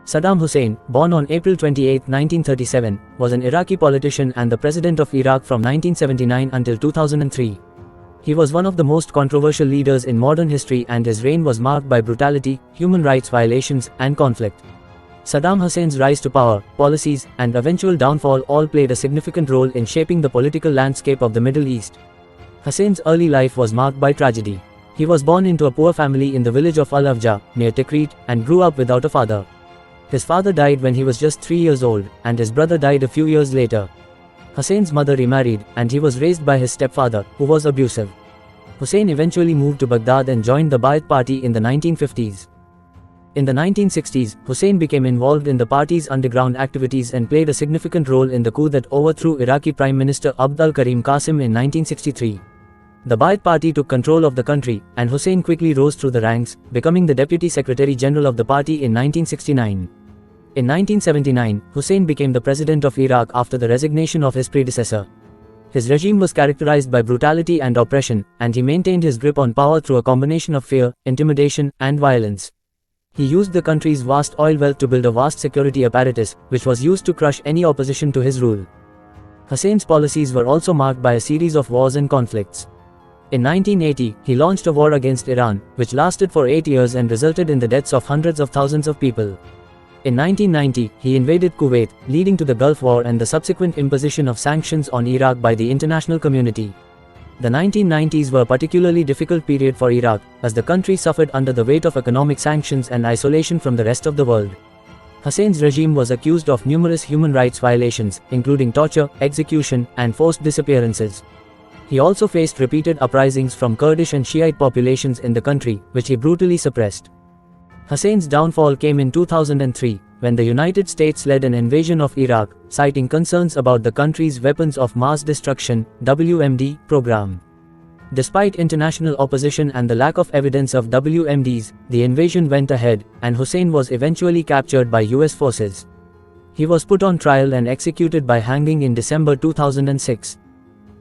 Saddam Hussein, born on April 28, 1937, was an Iraqi politician and the president of Iraq from 1979 until 2003. He was one of the most controversial leaders in modern history, and his reign was marked by brutality, human rights violations, and conflict. Saddam Hussein's rise to power, policies, and eventual downfall all played a significant role in shaping the political landscape of the Middle East. Hussein's early life was marked by tragedy. He was born into a poor family in the village of Al-Afja, near Tikrit, and grew up without a father. His father died when he was just 3 years old, and his brother died a few years later. Hussein's mother remarried, and he was raised by his stepfather, who was abusive. Hussein eventually moved to Baghdad and joined the Ba'ath Party in the 1950s. In the 1960s, Hussein became involved in the party's underground activities and played a significant role in the coup that overthrew Iraqi Prime Minister Abd al-Karim Qasim in 1963. The Ba'ath Party took control of the country, and Hussein quickly rose through the ranks, becoming the Deputy Secretary General of the party in 1969. In 1979, Hussein became the president of Iraq after the resignation of his predecessor. His regime was characterized by brutality and oppression, and he maintained his grip on power through a combination of fear, intimidation, and violence. He used the country's vast oil wealth to build a vast security apparatus, which was used to crush any opposition to his rule. Hussein's policies were also marked by a series of wars and conflicts. In 1980, he launched a war against Iran, which lasted for 8 years and resulted in the deaths of hundreds of thousands of people. In 1990, he invaded Kuwait, leading to the Gulf War and the subsequent imposition of sanctions on Iraq by the international community. The 1990s were a particularly difficult period for Iraq, as the country suffered under the weight of economic sanctions and isolation from the rest of the world. Hussein's regime was accused of numerous human rights violations, including torture, execution, and forced disappearances. He also faced repeated uprisings from Kurdish and Shiite populations in the country, which he brutally suppressed. Hussein's downfall came in 2003, when the United States led an invasion of Iraq, citing concerns about the country's weapons of mass destruction (WMD) program. Despite international opposition and the lack of evidence of WMDs, the invasion went ahead, and Hussein was eventually captured by US forces. He was put on trial and executed by hanging in December 2006.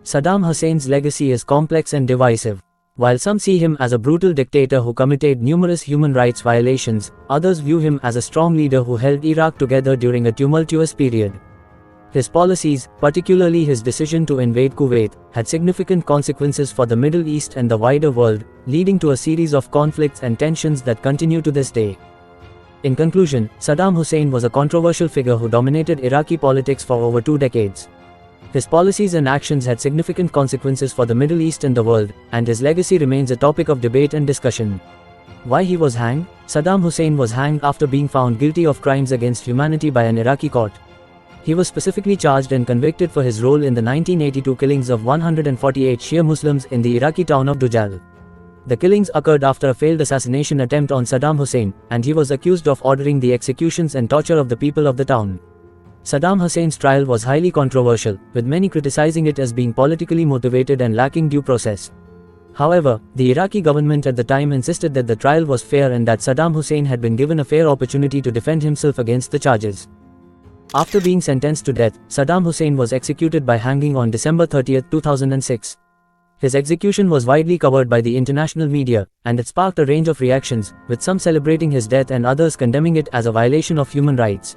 Saddam Hussein's legacy is complex and divisive. While some see him as a brutal dictator who committed numerous human rights violations, others view him as a strong leader who held Iraq together during a tumultuous period. His policies, particularly his decision to invade Kuwait, had significant consequences for the Middle East and the wider world, leading to a series of conflicts and tensions that continue to this day. In conclusion, Saddam Hussein was a controversial figure who dominated Iraqi politics for over 2 decades. His policies and actions had significant consequences for the Middle East and the world, and his legacy remains a topic of debate and discussion. Why he was hanged? Saddam Hussein was hanged after being found guilty of crimes against humanity by an Iraqi court. He was specifically charged and convicted for his role in the 1982 killings of 148 Shia Muslims in the Iraqi town of Dujal. The killings occurred after a failed assassination attempt on Saddam Hussein, and he was accused of ordering the executions and torture of the people of the town. Saddam Hussein's trial was highly controversial, with many criticizing it as being politically motivated and lacking due process. However, the Iraqi government at the time insisted that the trial was fair and that Saddam Hussein had been given a fair opportunity to defend himself against the charges. After being sentenced to death, Saddam Hussein was executed by hanging on December 30, 2006. His execution was widely covered by the international media, and it sparked a range of reactions, with some celebrating his death and others condemning it as a violation of human rights.